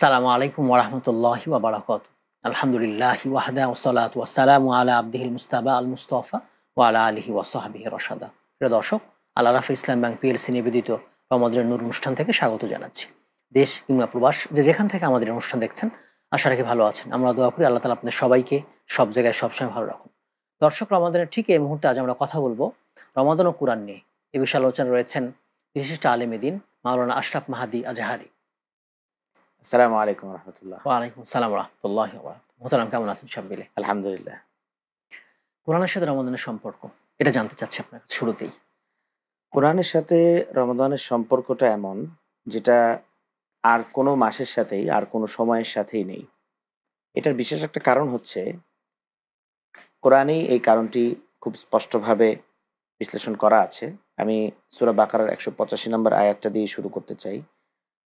আসসালামু আলাইকুম ওরহমতুল্লাহি ওয়া বারাকাতুহু। আলহামদুলিল্লাহি ওয়াহদা ওয়াসসালাতু ওয়াসসালামু আলা আবদিহিল মুস্তাবা আল মুস্তাফা ওয়া আলা আলিহি ওয়া সাহবিহি রশাদা। প্রিয় দর্শক, আল আরাফা ইসলাম ব্যাংক পিএলসি নিবেদিত রমাদানের নূর অনুষ্ঠান থেকে স্বাগত জানাচ্ছি। দেশ কিংবা প্রবাস যে যেখান থেকে আমাদের অনুষ্ঠান দেখছেন, আশা রাখি ভালো আছেন। আমরা দোয়া করি আল্লাহ তাআলা আপনাদের সবাইকে সব জায়গায় সবসময় ভালো রাখুন। দর্শক, রমাদানের ঠিক এই মুহূর্তে আজ আমরা কথা বলবো রমাদান ও কুরআন নিয়ে। এ বিষয়ে আলোচনা রয়েছেন বিশিষ্ট আলেম দ্বীন মাওলানা আশরাফ মাহাদী আজহারী। আসসালামু আলাইকুম রহমতুল্লাহ। ওয়ালাইকুম সালাম রহমতুল্লাহি ওয়া বারাকাতুহু। মোহতারাম, কেমন আছেন সব মিলে? আলহামদুলিল্লাহ। কোরআনের সাথে রমাদানের সম্পর্ক, এটা জানতে চাচ্ছি আপনার কাছে শুরুতেই। কোরআনের সাথে রমাদানের সম্পর্কটা এমন, যেটা আর কোনো মাসের সাথেই আর কোনো সময়ের সাথেই নেই। এটার বিশেষ একটা কারণ হচ্ছে, কোরআনেই এই কারণটি খুব স্পষ্টভাবে বিশ্লেষণ করা আছে। আমি সূরা বাকারার ১৮৫ নম্বর আয়াতটা দিয়ে শুরু করতে চাই,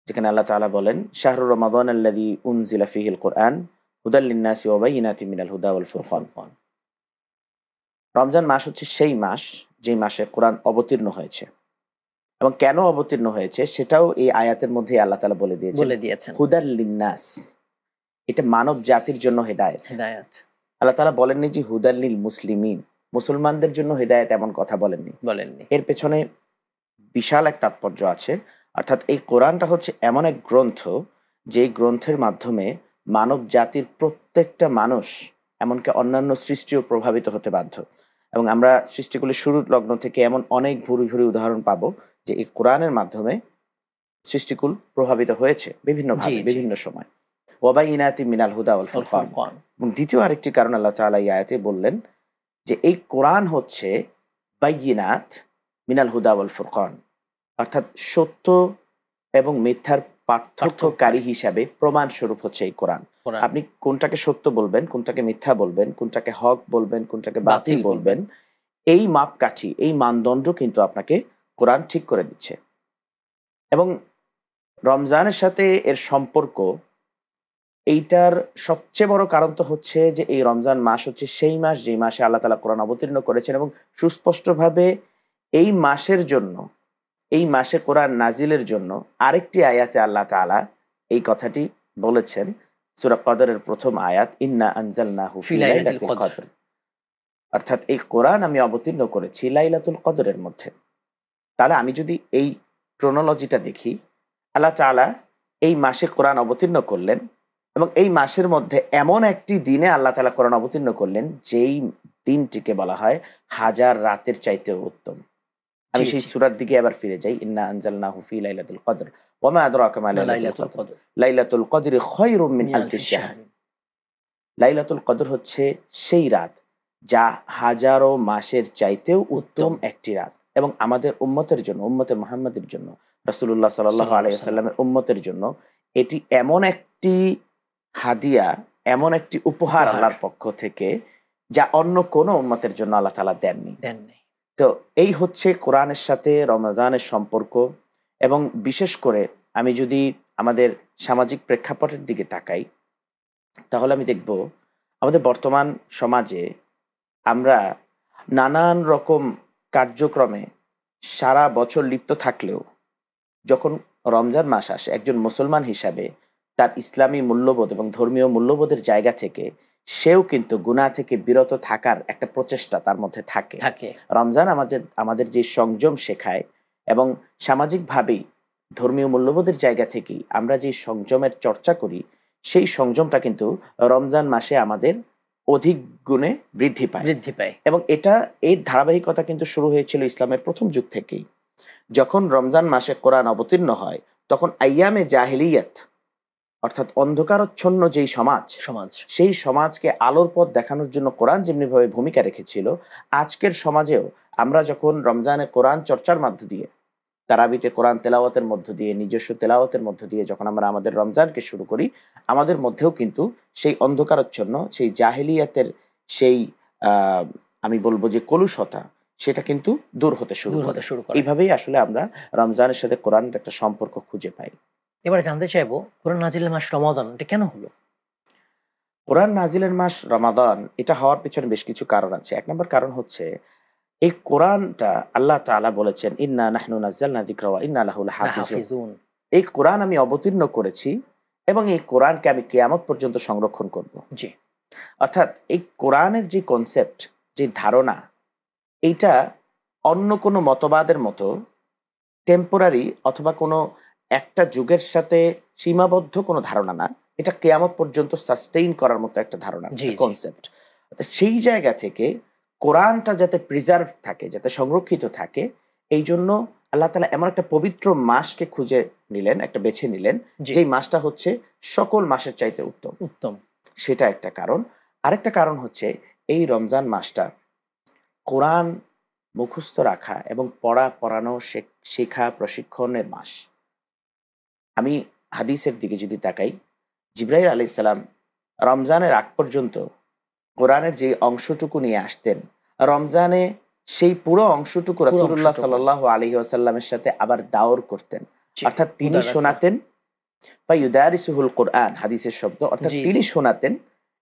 যেখানে আল্লাহ তাআলা বলেন, শাহরু রমাদান আল্লাযী উনজিলা ফীহিল কুরআন হুদাল লিন্নাসি ওয়া বায়িনাতিন মিনাল হুদা ওয়াল ফুরকান। রমজান মাস হচ্ছে সেই মাস যেই মাসে কোরআন অবতীর্ণ হয়েছে, এবং কেন অবতীর্ণ হয়েছে সেটাও এই আয়াতের মধ্যে আল্লাহ তাআলা বলে দিয়েছেন। হুদাল লিন্নাস, এটা মানব জাতির জন্য হেদায়েত। আল্লাহ তাআলা বলেননি যে হুদাল লিল মুসলিমিন, মুসলমানদের জন্য হেদায়েত, এমন কথা বলেননি। এর পেছনে বিশাল এক তাৎপর্য আছে। অর্থাৎ এই কোরআনটা হচ্ছে এমন এক গ্রন্থ, যেই গ্রন্থের মাধ্যমে মানব জাতির প্রত্যেকটা মানুষ, এমনকি অন্যান্য সৃষ্টিও প্রভাবিত হতে বাধ্য। এবং আমরা সৃষ্টিগুলির শুরুর লগ্ন থেকে এমন অনেক ভুরি ভুরি উদাহরণ পাবো যে এই কোরআনের মাধ্যমে সৃষ্টিকুল প্রভাবিত হয়েছে বিভিন্নভাবে, বিভিন্ন সময়। ওয়াবাইনাতি মিনাল হুদা ওয়াল ফুরকান। এবং দ্বিতীয় আরেকটি কারণ আল্লাহ তাআলা এই আয়াতে বললেন যে এই কোরআন হচ্ছে বাইয়িনাত মিনাল হুদা ওয়াল ফুরকান, অর্থাৎ সত্য এবং মিথ্যার পার্থক্যকারী হিসাবে প্রমাণ স্বরূপ হচ্ছে এই কোরআন। আপনি কোনটাকে সত্য বলবেন, কোনটাকে মিথ্যা বলবেন, কোনটাকে হক বলবেন, কোনটাকে বাতিল বলবেন, এই মাপকাঠি, এই মানদণ্ড কিন্তু আপনাকে কোরআন ঠিক করে দিচ্ছে। এবং রমজানের সাথে এর সম্পর্ক, এইটার সবচেয়ে বড় কারণ তো হচ্ছে যে এই রমজান মাস হচ্ছে সেই মাস যেই মাসে আল্লাহ তাআলা কোরআন অবতীর্ণ করেছেন, এবং সুস্পষ্টভাবে এই মাসের জন্য, এই মাসে কোরআন নাজিলের জন্য আরেকটি আয়াতে আল্লাহ তাআলা এই কথাটি বলেছেন। সূরা কদরের প্রথম আয়াত, ইন্না আনজালনাহু ফি লাইলাতুল কদর, অর্থাৎ এই কোরআন আমি অবতীর্ণ করেছি লাইলাতুল কদরের মধ্যে। তাহলে আমি যদি এই ক্রোনোলজিটা দেখি, আল্লাহ তাআলা এই মাসে কোরআন অবতীর্ণ করলেন, এবং এই মাসের মধ্যে এমন একটি দিনে আল্লাহ তাআলা কোরআন অবতীর্ণ করলেন যেই দিনটিকে বলা হয় হাজার রাতের চাইতেও উত্তম। আমি সেই সূরার দিকে আবার ফিরে যাই, ইন্না আনজালনাহু ফি লাইলাতুল কদর ওয়া মা আদরাকা মা লাইলাতুল কদর লাইলাতুল কদরি খায়রুম মিন আলফি শাহর। লাইলাতুল কদর হচ্ছে সেই রাত যা হাজারো মাসের চাইতেও উত্তম একটি রাত। এবং আমাদের উম্মতের জন্য, উম্মতে মুহাম্মাদের জন্য, রাসূলুল্লাহ সাল্লাল্লাহু আলাইহি ওয়াসাল্লামের উম্মতের জন্য এটি এমন একটি হাদিয়া, এমন একটি উপহার আল্লাহর পক্ষ থেকে, যা অন্য কোনো উম্মতের জন্য আল্লাহ তাআলা দেননি। তো এই হচ্ছে কোরআনের সাথে রমাদানের সম্পর্ক। এবং বিশেষ করে আমি যদি আমাদের সামাজিক প্রেক্ষাপটের দিকে তাকাই, তাহলে আমি দেখব আমাদের বর্তমান সমাজে আমরা নানান রকম কার্যক্রমে সারা বছর লিপ্ত থাকলেও যখন রমজান মাস আসে, একজন মুসলমান হিসাবে তার ইসলামী মূল্যবোধ এবং ধর্মীয় মূল্যবোধের জায়গা থেকে সেও কিন্তু গুনাহ থেকে বিরত থাকার একটা প্রচেষ্টা তার মধ্যে থাকে। রমজান আমাদের যে সংযম শেখায়, এবং সামাজিকভাবেই ধর্মীয় মূল্যবোধের জায়গা থেকেই আমরা যে সংযমের চর্চা করি, সেই সংযমটা কিন্তু রমজান মাসে আমাদের অধিক গুণে বৃদ্ধি পায়। এবং এর ধারাবাহিকতা কিন্তু শুরু হয়েছিল ইসলামের প্রথম যুগ থেকেই। যখন রমজান মাসে কোরআন অবতীর্ণ হয়, তখন আইয়ামে জাহিলিয়াত, অর্থাৎ অন্ধকারচ্ছন্ন যেই সমাজ, সেই সমাজকে আলোর পথ দেখানোর জন্য কোরআন যেমনিভাবে ভূমিকা রেখেছিল, আজকের সমাজেও আমরা যখন রমজানে কোরআন চর্চার মধ্য দিয়ে, তারাবিতে কোরআন তেলাওয়াতের মধ্য দিয়ে, নিজস্ব তেলাওয়াতের মধ্য দিয়ে যখন আমরা আমাদের রমজানকে শুরু করি, আমাদের মধ্যেও কিন্তু সেই অন্ধকারচ্ছন্ন, সেই জাহিলিয়াতের সেই আমি বলবো যে কলুষতা, সেটা কিন্তু দূর হতে শুরু করে। এইভাবেই আসলে আমরা রমজানের সাথে কোরআনের একটা সম্পর্ক খুঁজে পাই। এবারে জানতে চাইবো, কোরআন নাজিলের মাস রমাদান এটা কেন হলো? কোরআন নাজিলের মাস রমাদান এটা হওয়ার পিছনে বেশ কিছু কারণ আছে। এক নম্বর কারণ হচ্ছে, এই কোরআনটা আল্লাহ তাআলা বলেছেন, ইন্না নাহনু নাযালনা যিকরা ওয়া ইন্না লাহু লাহাফিজুন। এই কোরআন আমি অবতীর্ণ করেছি এবং এই কোরআনকে আমি কিয়ামত পর্যন্ত সংরক্ষণ করব। জি, অর্থাৎ এই কোরআনের যে কনসেপ্ট, যে ধারণা, এইটা অন্য কোনো মতবাদের মতো টেম্পোরারি অথবা কোনো একটা যুগের সাথে সীমাবদ্ধ কোনো ধারণা না। এটা কিয়ামত পর্যন্ত সাস্টেইন করার মতো একটা ধারণা, জি, জি। কনসেপ্ট। সেই জায়গা থেকে কোরআনটা যাতে প্রিজার্ভ থাকে, যাতে সংরক্ষিত থাকে, এই জন্য আল্লাহ তাআলা এমন একটা পবিত্র মাসকে খুঁজে নিলেন, একটা বেছে নিলেন, জি। যেই মাসটা হচ্ছে সকল মাসের চাইতে উত্তম। উত্তম। সেটা একটা কারণ। আরেকটা কারণ হচ্ছে এই রমজান মাসটা কোরআন মুখস্থ রাখা এবং পড়ানো, শেখা, প্রশিক্ষণের মাস। আমি হাদিসের দিকে যদি তাকাই, জিবরাইল আলাইহিস সালাম রমজানের আগ পর্যন্ত কোরআনের যে অংশটুকু নিয়ে আসতেন, রমজানে সেই পুরো অংশটুকু রাসূলুল্লাহ অংশটুকু। সাল্লাল্লাহু আলাইহি ওয়াসাল্লামের সাথে আবার দাওর করতেন। জি, অর্থাৎ তিনি মুদারাসা। শোনাতেন, বা ইউদারিসুহুল কোরআন, হাদিসের শব্দ, অর্থাৎ জি, তিনি জি। শোনাতেন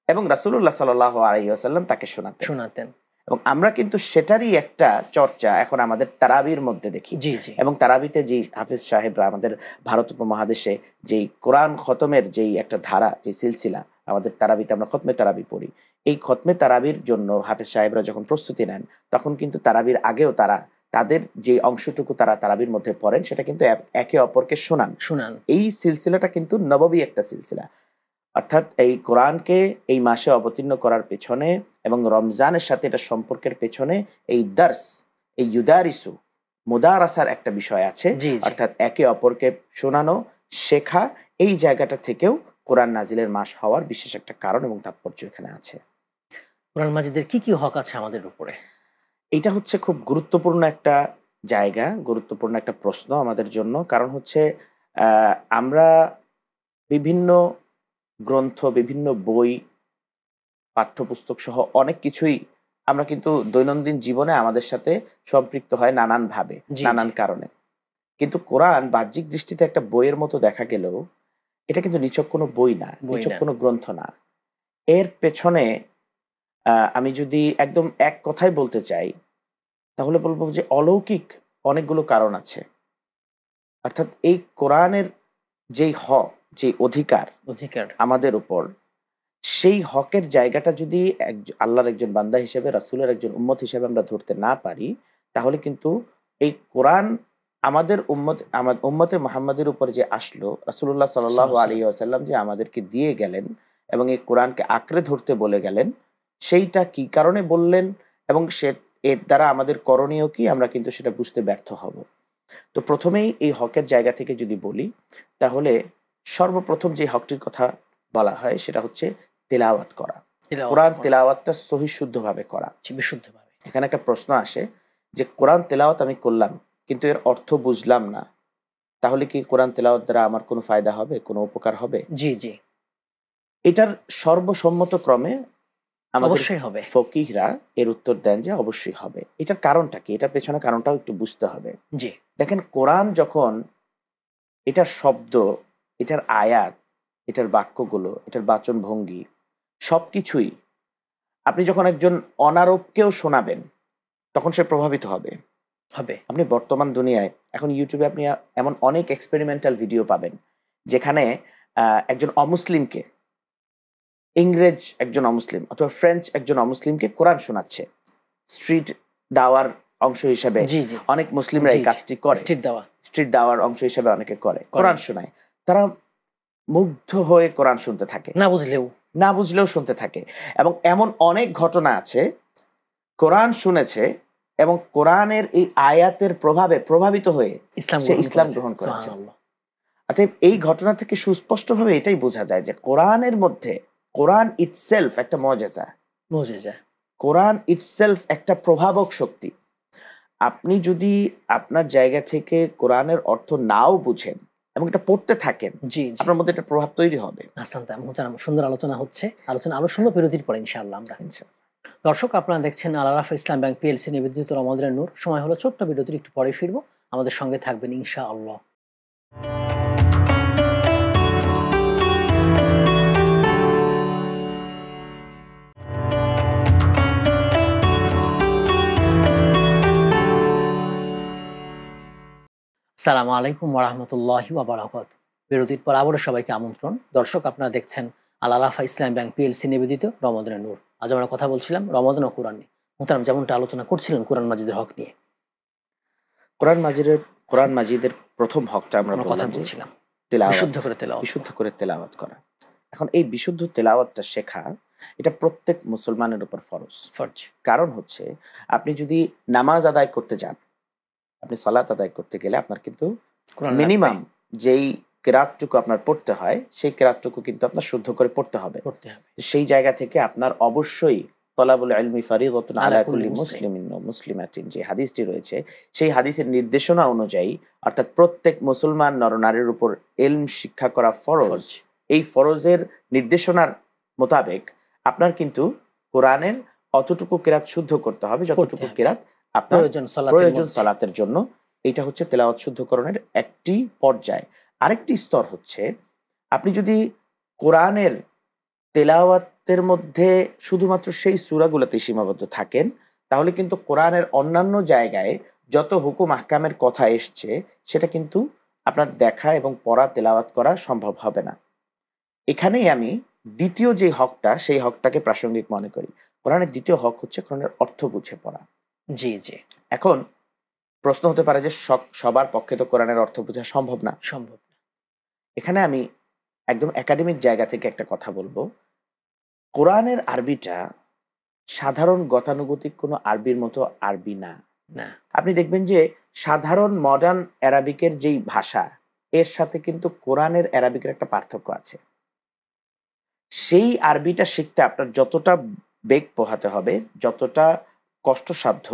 এবং রাসূলুল্লাহ সাল্লাল্লাহু আলাইহি ওয়াসাল্লাম তাকে শোনাতেন। শোনাতেন। এবং আমরা কিন্তু সেটারই একটা চর্চা এখন আমাদের তারাবির মধ্যে দেখি। জি, জি। এবং তারাবিতে যেই হাফিজ সাহেবরা আমাদের ভারত উপমহাদেশে যেই কোরআন খতমের যেই একটা ধারা, যে সিলসিলা, আমাদের তারাবিতে আমরা খতমে তারাবি পড়ি। এই খতমে তারাবির জন্য হাফিজ সাহেবরা যখন প্রস্তুতি নেন, তখন কিন্তু তারাবির আগেও তারা তাদের যে অংশটুকু তারা তারাবির মধ্যে পড়েন, সেটা কিন্তু একে অপরকে শোনান। শোনান। এই সিলসিলাটা কিন্তু নববী একটা সিলসিলা। অর্থাৎ এই কোরআনকে এই মাসে অবতীর্ণ করার পেছনে এবং রমজানের সাথে এটা সম্পর্কের পেছনে এই দার্স, এই ইউদারিসু, মুদারাসার একটা বিষয় আছে। জি, জি। অর্থাৎ একে অপরকে শোনানো, শেখা, এই জায়গাটা থেকেও কোরআন নাজিলের মাস হওয়ার বিশেষ একটা কারণ এবং তাৎপর্য এখানে আছে। কোরআন মাজিদের কি, কি হক আছে আমাদের উপরে? এইটা হচ্ছে খুব গুরুত্বপূর্ণ একটা জায়গা, গুরুত্বপূর্ণ একটা প্রশ্ন আমাদের জন্য। কারণ হচ্ছে আমরা বিভিন্ন গ্রন্থ, বিভিন্ন বই, পাঠ্যপুস্তক সহ অনেক কিছুই আমরা কিন্তু দৈনন্দিন জীবনে আমাদের সাথে সম্পৃক্ত হয় নানানভাবে, জি, নানান জি। কারণে। কিন্তু কোরআন বাহ্যিক দৃষ্টিতে একটা বইয়ের মতো দেখা গেলেও এটা কিন্তু নিছক কোনো বই না, বই নিছক না। কোনো গ্রন্থ না। এর পেছনে আমি যদি একদম এক কথায় বলতে চাই, তাহলে বলবো যে অলৌকিক অনেকগুলো কারণ আছে। অর্থাৎ এই কোরআনের যেই হক, যে অধিকার অধিকার। আমাদের উপর, সেই হকের জায়গাটা যদি আল্লাহর একজন বান্দা হিসেবে, রাসূলের একজন উম্মত হিসেবে আমরা ধরতে না পারি, তাহলে কিন্তু এই কোরআন আমাদের উম্মতে মুহাম্মাদের উপর যে আসলো, রাসূলুল্লাহ সাল্লাল্লাহু আলাইহি ওয়াসাল্লাম যে আমাদেরকে দিয়ে গেলেন এবং এই কোরআনকে আঁকড়ে ধরতে বলে গেলেন, সেইটা কি কারণে বললেন এবং এর দ্বারা আমাদের করণীয় কি, আমরা কিন্তু সেটা বুঝতে ব্যর্থ হব। তো প্রথমেই এই হকের জায়গা থেকে যদি বলি, তাহলে সর্বপ্রথম যে হকটির কথা বলা হয় সেটা হচ্ছে তেলাওয়াত করা। কোরআন তেলাওয়াতটা সহিশুদ্ধভাবে করা। বিশুদ্ধভাবে। এখানে একটা প্রশ্ন আসে যে কোরআন তেলাওয়াত আমি করলাম কিন্তু এর অর্থ বুঝলাম না, তাহলে কি কোরআন তেলাওয়াত দ্বারা আমার কোনো ফায়দা হবে, কোনো উপকার হবে? জি, জি। এটার সর্বসম্মত ক্রমে আমাদের অবশ্যই হবে। ফকিহরা এর উত্তর দেন যে অবশ্যই হবে। এটার কারণটা কি? এটার পেছনে কারণটাও একটু বুঝতে হবে। জি। দেখেন, কোরআন যখন এটার শব্দ, এটার আয়াত, এটার বাক্যগুলো, এটার বাচন ভঙ্গি, সবকিছুই আপনি যখন একজন অনারবকেও শোনাবেন, তখন সে প্রভাবিত হবে। হবে। আপনি বর্তমান দুনিয়ায় এখন ইউটিউবে আপনি এমন অনেক এক্সপেরিমেন্টাল ভিডিও পাবেন, যেখানে একজন অমুসলিমকে, ইংরেজ একজন অমুসলিম অথবা ফ্রেঞ্চ একজন অমুসলিমকে কোরআন শোনাচ্ছে। স্ট্রিট দাওয়ার অংশ হিসেবে জি, জি। অনেক মুসলিমরা এই কাজটি করে। স্ট্রিট দাওয়ার অংশ হিসেবে অনেকে করে, কোরআন শোনায়। তারা মুগ্ধ হয়ে কোরআন শুনতে থাকে, না বুঝলেও শুনতে থাকে। এবং এমন অনেক ঘটনা আছে, কোরআন শুনেছে এবং কোরআনের এই আয়াতের প্রভাবে প্রভাবিত হয়ে সে ইসলাম গ্রহণ করেছে। আচ্ছা, এই ঘটনা থেকে সুস্পষ্টভাবে এটাই বোঝা যায় যে কোরআনের মধ্যে, কোরআন ইটসেলফ একটা মুজিজা। কোরআন ইটসেলফ একটা প্রভাবক শক্তি। আপনি যদি আপনার জায়গা থেকে কোরআনের অর্থ নাও বুঝেন এবং এটা পড়তে থাকেন, আপনার মধ্যে একটা প্রভাব তৈরি হবে। সুন্দর আলোচনা হচ্ছে। আলোচনা আরো সুন্দর বিরতির পরে ইনশাআল্লাহ আমরা। দর্শক, আপনারা দেখছেন আল আরাফা ইসলাম ব্যাংক পিএলসি নিবেদিত রমাদানের নূর। সময় হলো ছোট্ট বিরতির, একটু পরে ফিরবো। আমাদের সঙ্গে থাকবেন ইনশাআল্লাহ। আসসালামু আলাইকুম ওয়া রাহমাতুল্লাহি ওয়া বারাকাতুহু। বিরতির পর আবারও সবাইকে আমন্ত্রণ। দর্শক, আপনারা দেখছেন আল আরাফা ইসলামী ব্যাংক পিএলসি নিবেদিত রমাদানের নূর। আজ আমরা কথা বলছিলাম রমাদান ও কোরআন নিয়ে। মোহতারাম যেমনটা আলোচনা করছিলেন কোরআন মাজিদের হক নিয়ে, কোরআন মাজিদের প্রথম হকটা আমরা কথা বললাম যে বলছিলাম তেলাওয়াত, বিশুদ্ধ বিশুদ্ধ করে করে তেলাওয়াত তেলাওয়াত করা। এখন এই বিশুদ্ধ তেলাওয়াতটা শেখা, এটা প্রত্যেক মুসলমানের উপর ফরজ। কারণ হচ্ছে, আপনি যদি নামাজ আদায় করতে যান, আপনি সালাত আদায় করতে গেলে আপনার কিন্তু মিনিমাম যেই কেরাতটুকু আপনার পড়তে হয়, সেই কেরাতটুকু কিন্তু আপনার শুদ্ধ করে পড়তে হবে। সেই জায়গা থেকে আপনার অবশ্যই তলাবুল ইলমি ফারিদাতুন আলা কুল্লি মুসলিমিন ওয়া মুসলিমাতিন, যে হাদিসটি রয়েছে, সেই হাদিসের নির্দেশনা অনুযায়ী, অর্থাৎ প্রত্যেক মুসলমান নরনারীর উপর ইলম শিক্ষা করা ফরজ। এই ফরজের নির্দেশনার মোতাবেক আপনার কিন্তু কোরআনের অতটুকু কেরাত শুদ্ধ করতে হবে যতটুকু কেরাত আপনার প্রয়োজন সালাতের জন্য। এইটা হচ্ছে তেলাওয়াত শুদ্ধকরণের একটি পর্যায়। আরেকটি স্তর হচ্ছে, আপনি যদি কোরআনের তেলাওয়াতের মধ্যে শুধুমাত্র সেই সূরাগুলোতে সীমাবদ্ধ থাকেন, তাহলে কিন্তু কোরআনের অন্যান্য জায়গায় যত হুকুম আহকামের কথা এসছে, সেটা কিন্তু আপনার দেখা এবং পড়া তেলাওয়াত করা সম্ভব হবে না। এখানেই আমি দ্বিতীয় যে হকটা, সেই হকটাকে প্রাসঙ্গিক মনে করি। কোরআনের দ্বিতীয় হক হচ্ছে কোরআনের অর্থ বুঝে পড়া। জি। এখন প্রশ্ন হতে পারে যে সবার পক্ষে তো কোরআনের অর্থ বোঝা সম্ভব না। এখানে আমি একদম একাডেমিক জায়গা থেকে একটা কথা বলবো। কোরআনের আরবিটা সাধারণ গতানুগতিক কোনো আরবির মতো আরবি না। আপনি দেখবেন যে সাধারণ মডার্ন অ্যারাবিকের যেই ভাষা, এর সাথে কিন্তু কোরআনের অ্যারাবিকের একটা পার্থক্য আছে। সেই আরবিটা শিখতে আপনার যতটা বেগ পোহাতে হবে, যতটা কষ্টসাধ্য,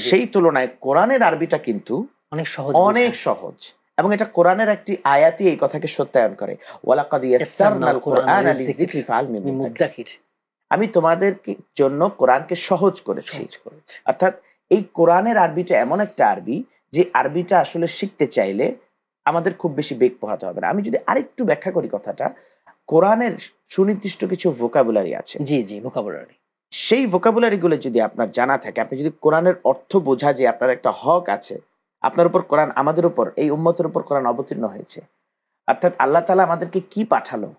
সেই তুলনায় কোরআনের আরবিটা কিন্তু অনেক সহজ। এবং এটা কোরআনের একটি আয়াতই এই কথাকে সত্যায়ন করে, ওয়ালাকাদ ইয়াসসারনাল কুরআনা লিযিকরি ফাহাল মিন মুদ্দাকির। আমি তোমাদের জন্য কোরআনকে সহজ করেছি। অর্থাৎ এই কোরআনের আরবিটা এমন একটা আরবি, যে আরবিটা আসলে শিখতে চাইলে আমাদের খুব বেশি বেগ পোহাতে হবে না। আমি যদি আরেকটু ব্যাখ্যা করি কথাটা, কোরআনের সুনির্দিষ্ট কিছু ভোকাবুলারি আছে। ভোকাবুলারি। সেই ভোকাবুলারিগুলো যদি আপনার জানা থাকে, আপনি যদি কোরআনের অর্থ বোঝা যে আপনার একটা হক আছে, আপনার উপর কোরআন, আমাদের উপর, এই উম্মতের উপর কোরআন অবতীর্ণ হয়েছে, অর্থাৎ আল্লাহ তাআলা আমাদেরকে কি পাঠালো,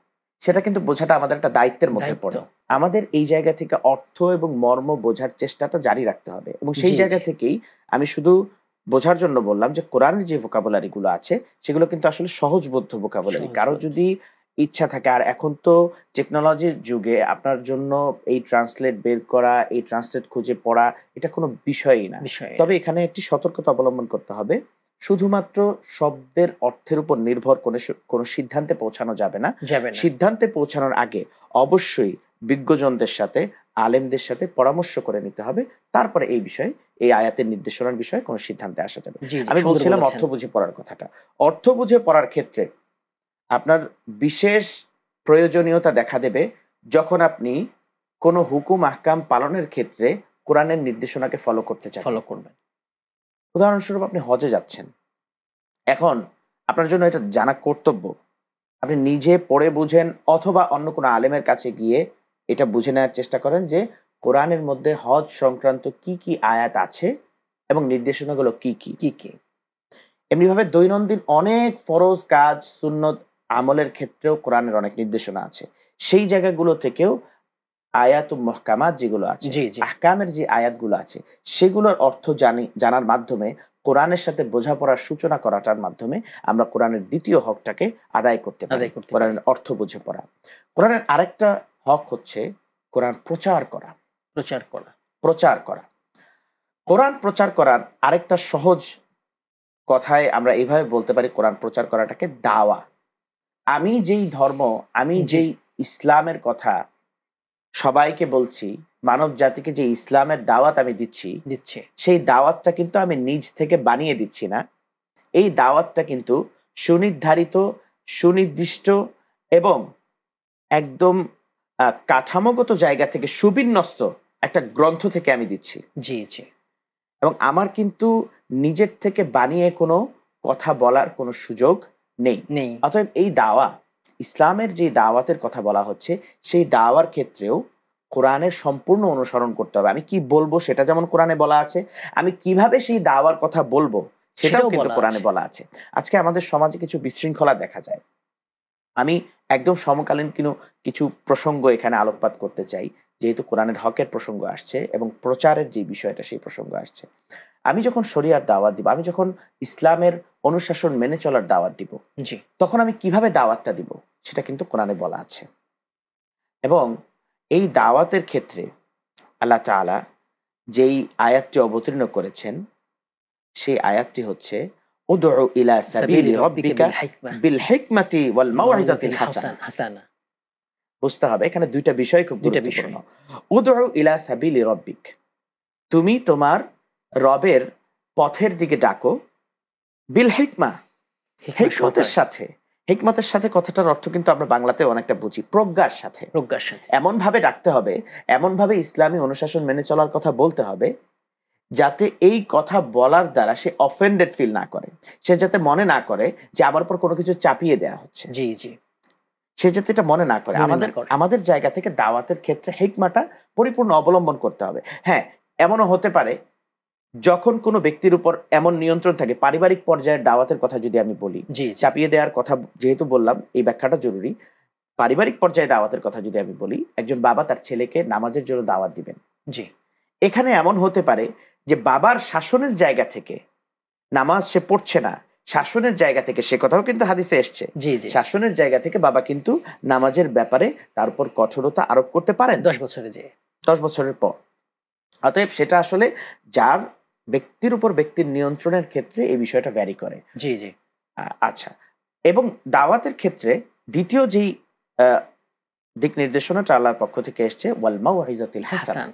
সেটা কিন্তু বোঝাটা আমাদের একটা দায়িত্বের মধ্যে পড়ে। আমাদের এই জায়গা থেকে অর্থ এবং মর্ম বোঝার চেষ্টাটা জারি রাখতে হবে। এবং সেই জায়গা থেকেই আমি শুধু বোঝার জন্য বললাম যে কোরআনের যে ভোকাবুলারিগুলো আছে, সেগুলো কিন্তু আসলে সহজবোধ্য ভোকাবুলারি। কারো যদি ইচ্ছা থাকে, আর এখন তো টেকনোলজির যুগে আপনার জন্য এই ট্রান্সলেট বের করা, এই ট্রান্সলেট খুঁজে পড়া, এটা কোনো বিষয়ই না। তবে এখানে একটি সতর্কতা অবলম্বন করতে হবে। শুধুমাত্র শব্দের অর্থের উপর নির্ভর করে কোনো সিদ্ধান্তে পৌঁছানো যাবে না। সিদ্ধান্তে পৌঁছানোর আগে অবশ্যই বিজ্ঞজনদের সাথে, আলেমদের সাথে পরামর্শ করে নিতে হবে। তারপরে এই বিষয়ে, এই আয়াতের নির্দেশনার বিষয়ে কোনো সিদ্ধান্তে আসা যাবে। আমি বলছিলাম অর্থ বুঝে পড়ার কথাটা। অর্থ বুঝে পড়ার ক্ষেত্রে আপনার বিশেষ প্রয়োজনীয়তা দেখা দেবে যখন আপনি কোনো হুকুম আহকাম পালনের ক্ষেত্রে কোরআনের নির্দেশনাকে ফলো করবেন। উদাহরণস্বরূপ, আপনি হজে যাচ্ছেন, এখন আপনার জন্য এটা জানা কর্তব্য। আপনি নিজে পড়ে বুঝেন, অথবা অন্য কোনো আলেমের কাছে গিয়ে এটা বুঝে নেওয়ার চেষ্টা করেন যে কোরআনের মধ্যে হজ সংক্রান্ত কি কি আয়াত আছে এবং নির্দেশনাগুলো কি কি। এমনিভাবে দৈনন্দিন অনেক ফরজ কাজ, সুন্নত আমলের ক্ষেত্রেও কোরআনের অনেক নির্দেশনা আছে। সেই জায়গাগুলো থেকেও আয়াতুম মুহকামাত যেগুলো আছে, আহকামের যে আয়াতগুলো আছে, সেগুলোর অর্থ জানার মাধ্যমে, কোরআনের সাথে বোঝাপড়ার সূচনা করাটার মাধ্যমে আমরা কোরআনের দ্বিতীয় হকটাকে আদায় করতে পারি, কোরআনের অর্থ বুঝে পড়া। কোরআনের আরেকটা হক হচ্ছে কোরআন প্রচার করা। কোরআন প্রচার করার আরেকটা সহজ কথায় আমরা এইভাবে বলতে পারি, কোরআন প্রচার করাটাকে দাওয়া। আমি যেই ধর্ম, আমি যেই ইসলামের কথা সবাইকে বলছি, মানব জাতিকে যে ইসলামের দাওয়াত আমি দিচ্ছি, সেই দাওয়াতটা কিন্তু আমি নিজ থেকে বানিয়ে দিচ্ছি না। এই দাওয়াতটা কিন্তু সুনির্ধারিত, সুনির্দিষ্ট এবং একদম কাঠামোগত জায়গা থেকে সুবিন্যস্ত একটা গ্রন্থ থেকে আমি দিচ্ছি। এবং আমার কিন্তু নিজের থেকে বানিয়ে কোনো কথা বলার কোনো সুযোগ নেই। অতএব এই দাওয়া, ইসলামের যে দাওয়াতের কথা বলা হচ্ছে, সেই দাওয়ার ক্ষেত্রেও কোরআনের সম্পূর্ণ অনুসরণ করতে হবে। আমি কি বলবো সেটা যেমন কোরআনে বলা আছে, আমি কিভাবে সেই দাওয়ার কথা বলবো সেটাও কিন্তু কোরআনে বলা আছে। আজকে আমাদের সমাজে কিছু বিশৃঙ্খলা দেখা যায়। আমি একদম সমকালীন কিছু প্রসঙ্গ এখানে আলোকপাত করতে চাই, যেহেতু কোরআনের হকের প্রসঙ্গ আসছে এবং প্রচারের যে বিষয়টা সেই প্রসঙ্গ আসছে। আমি যখন শরিয়ার দাওয়াত দিব, আমি যখন ইসলামের অনুশাসন মেনে চলার দাওয়াত দিব, জি তখন আমি কিভাবে দাওয়াতটা দিব সেটা কিন্তু কোরআনে বলা আছে। এবং এই দাওয়াতের ক্ষেত্রে আল্লাহ তাআলা যেই আয়াতটি অবতীর্ণ করেছেন সেই আয়াতটি হচ্ছে উদউ ইলা সাবিলি রাব্বিকা বিল হিকমাতি ওয়াল মাউইজাতিল হাসানা। বুঝতে হবে এখানে দুইটা বিষয় খুব দুইটা গুরুত্বপূর্ণ। উদউ ইলা সাবিলি রাব্বিক, তুমি তোমার রবের পথের দিকে ডাকো, বিল হিকমা, হিকমতের সাথে। হিকমতের সাথে কথাটার অর্থ কিন্তু আমরা বাংলাতে অনেকটা বুঝি প্রজ্ঞার সাথে। প্রজ্ঞার সাথে এমন ভাবে ডাকতে হবে, এমন ভাবে ইসলামী অনুশাসন মেনে চলার কথা বলতে হবে যাতে এই কথা বলার দ্বারা সে অফেন্ডেড ফিল না করে, সে যাতে মনে না করে যে আমার উপর কোনো কিছু চাপিয়ে দেওয়া হচ্ছে। জি জি, সে যাতে এটা মনে না করে। আমাদের জায়গা থেকে দাওয়াতের ক্ষেত্রে হিকমাটা পরিপূর্ণ অবলম্বন করতে হবে। হ্যাঁ, এমনও হতে পারে যখন কোনো ব্যক্তির উপর এমন নিয়ন্ত্রণ থাকে, পারিবারিক পর্যায়ের দাওয়াতের কথা যদি আমি বলি, চাপিয়ে দেওয়ার কথা যেহেতু বললাম এই ব্যাখ্যাটা জরুরি। পারিবারিক পর্যায়ে দাওয়াতের কথা যদি আমি বলি, একজন বাবা তার ছেলেকে নামাজের জন্য দাওয়াত দিবেন। জি, এখানে এমন হতে পারে যে বাবার শাসনের জায়গা থেকে নামাজ সে পড়ছে না, শাসনের জায়গা থেকে, সে কথাও কিন্তু হাদিসে এসছে, শাসনের জায়গা থেকে বাবা কিন্তু নামাজের ব্যাপারে তার উপর কঠোরতা আরোপ করতে পারেন 10 বছরের পর। অতএব সেটা আসলে যার ব্যক্তির উপর ব্যক্তির নিয়ন্ত্রণের ক্ষেত্রে এই বিষয়টা ভ্যারি করে। জি জি, আচ্ছা। এবং দাওয়াতের ক্ষেত্রে দ্বিতীয় যেই দিক নির্দেশনাটা আল্লাহর পক্ষ থেকে এসছে, ওয়াল মাউইজাতিল হাসানা,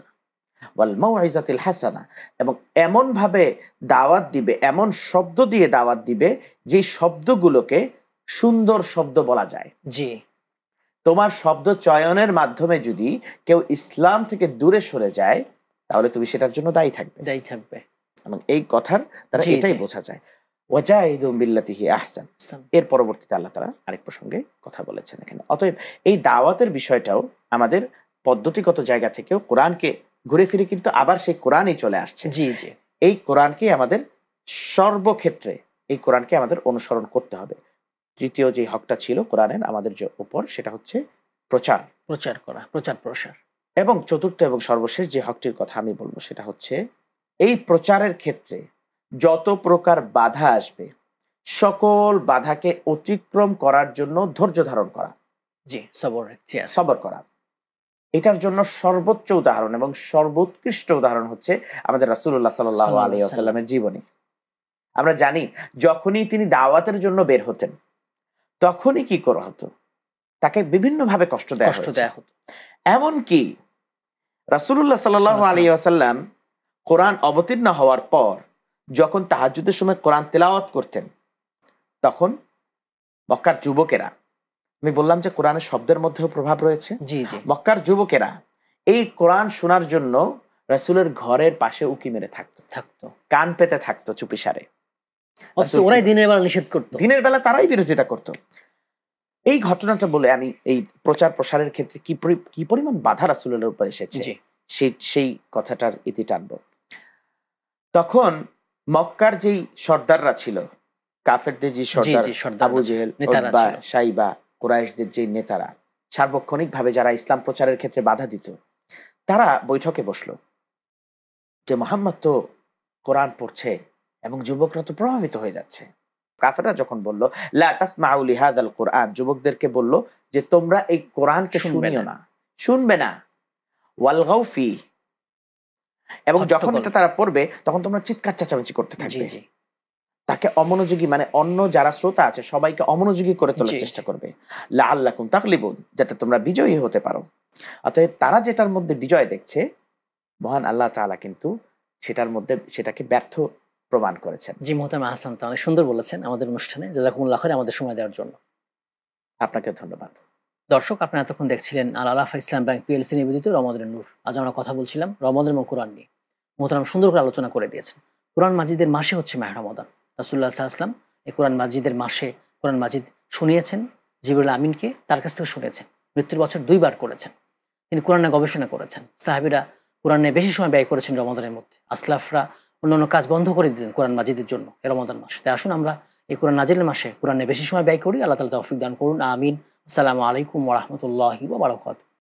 ওয়াল মাউইজাতিল হাসানা, এবং এমন ভাবে দাওয়াত দিবে, এমন শব্দ দিয়ে দাওয়াত দিবে যে শব্দগুলোকে সুন্দর শব্দ বলা যায়। জি, তোমার শব্দ চয়নের মাধ্যমে যদি কেউ ইসলাম থেকে দূরে সরে যায় তাহলে তুমি সেটার জন্য দায়ী থাকবে। এবং এই কথার দ্বারা এটাই বোঝা যায়। ওয়াজাহিদু বিল্লাতিহি আহসান। এর পরবর্তীতে আল্লাহ তাআলা আরেক প্রসঙ্গে কথা বলেছেন এখানে। অতএব এই দাওয়াতের বিষয়টাও আমাদের পদ্ধতিগত জায়গা থেকেও কোরআনকে ঘুরে ফিরে কিন্তু আবার সেই কোরআনই চলে আসছে। জি জি, এই কোরআনকে আমাদের সর্বক্ষেত্রে এই কোরআনকে আমাদের অনুসরণ করতে হবে। তৃতীয় যে হকটা ছিল কোরআনের আমাদের উপর সেটা হচ্ছে প্রচার করা, প্রসার। এবং চতুর্থ এবং সর্বশেষ যে হকটির কথা আমি বলবো সেটা হচ্ছে এই প্রচারের ক্ষেত্রে যত প্রকার বাধা আসবে সকল বাধাকে অতিক্রম করার জন্য ধৈর্য ধারণ করা। জি, সবর করা। এটার জন্য সর্বোচ্চ উদাহরণ এবং সর্বোৎকৃষ্ট উদাহরণ হচ্ছে আমাদের রাসূলুল্লাহ সাল্লাল্লাহু আলাইহি ওয়াসাল্লামের জীবনী। আমরা জানি যখনই তিনি দাওয়াতের জন্য বের হতেন তখনই কি করা হতো, তাকে বিভিন্নভাবে কষ্ট দেয়া হতো। এমনকি রাসূলুল্লাহ সাল্লাল্লাহু আলাইহি ওয়াসাল্লাম কোরআন অবতীর্ণ হওয়ার পর যখন তাহাজ্জুদের সময় কোরআন তেলাওয়াত করতেন তখন মক্কার যুবকেরা, আমি বললাম যে কোরআনের শব্দের মধ্যেও প্রভাব রয়েছে, মক্কার যুবকেরা এই কোরআন শোনার জন্য রাসূলের ঘরের পাশে উকি মেরে থাকতো, কান পেতে থাকতো চুপিসারে। ওরাই দিনের বেলা নিষেধ করতো, দিনের বেলা তারাই বিরোধিতা করতো। এই ঘটনাটা বলে আমি এই প্রচার প্রসারের ক্ষেত্রে কি পরিমাণ বাধা রাসূলের উপর এসেছে সেই কথাটার ইতি টানবো। তখন মক্কার যেই সর্দাররা ছিল, কাফেরদের যে সর্দার, আবু জেহেল, উতবা, শাইবা, কুরাইশদের যে নেতারা, সার্বক্ষণিকভাবে যারা ইসলাম প্রচারের ক্ষেত্রে বাধা দিত, তারা বৈঠকে বসলো যে মুহাম্মদ তো কোরআন পড়ছে এবং যুবকরা তো প্রভাবিত হয়ে যাচ্ছে। কাফেররা যখন বলল লা তাসমাউ লিহাদাল কোরআন, যুবকদেরকে বলল যে তোমরা এই কোরআনকে শুনিও না, শুনবে না, ওয়ালগাউ ফি, এবং যখন এটা তারা পড়বে তখন তোমরা চিৎকার চেঁচামেচি করতে থাকবে। তাকে অমনোযোগী, মানে অন্য যারা শ্রোতা আছে সবাইকে অমনোযোগী করে তোলার চেষ্টা করবে। লাআল্লাকুম তাগলিবুন, যাতে তোমরা বিজয়ী হতে পারো। অতএব তারা যেটার মধ্যে বিজয় দেখছে, মহান আল্লাহ তাআলা কিন্তু সেটার মধ্যে সেটাকে ব্যর্থ প্রমাণ করেছেন। জি মোহতারাম আহসান, অনেক সুন্দর বলেছেন আমাদের অনুষ্ঠানে। জাযাকুমুল্লাহ খাইর আমাদের সময় দেওয়ার জন্য। আপনাকে ধন্যবাদ। দর্শক, আপনারা এতক্ষণ দেখছিলেন আল আলাফা ইসলাম ব্যাংক পিএলসি নিবেদিত রমাদানের নূর। আজ আমরা কথা বলছিলাম রমাদান এবং কোরআন নিয়ে। মোহতারাম সুন্দর করে আলোচনা করে দিয়েছেন। কোরআন মাজিদের মাসে হচ্ছে মাহে রমাদান। রাসূলুল্লাহ সাল্লাল্লাহু আলাইহি ওয়াসাল্লাম এই কোরআন মাজিদের মাসে কোরআন মাজিদ শুনিয়েছেন, জিবরিল আমিনকে তার কাছ থেকে শুনেছেন। মৃত্যুর বছর 2 বার করেছেন। তিনি কোরআনে গবেষণা করেছেন। সাহাবীরা কোরআনে বেশি সময় ব্যয় করেছেন রমাদানের মধ্যে। আসলাফরা অন্যান্য কাজ বন্ধ করে দিতেন কোরআন মাজিদের জন্য এই রমাদান মাসে। তাই আসুন আমরা এই কোরআন নাজিলের মাসে কোরআনে বেশি সময় ব্যয় করি। আল্লাহ তাআলা তৌফিক দান করুন, আমিন। আসসালামু আলাইকুম ওয়া রাহমাতুল্লাহি ওয়া বারাকাতুহু।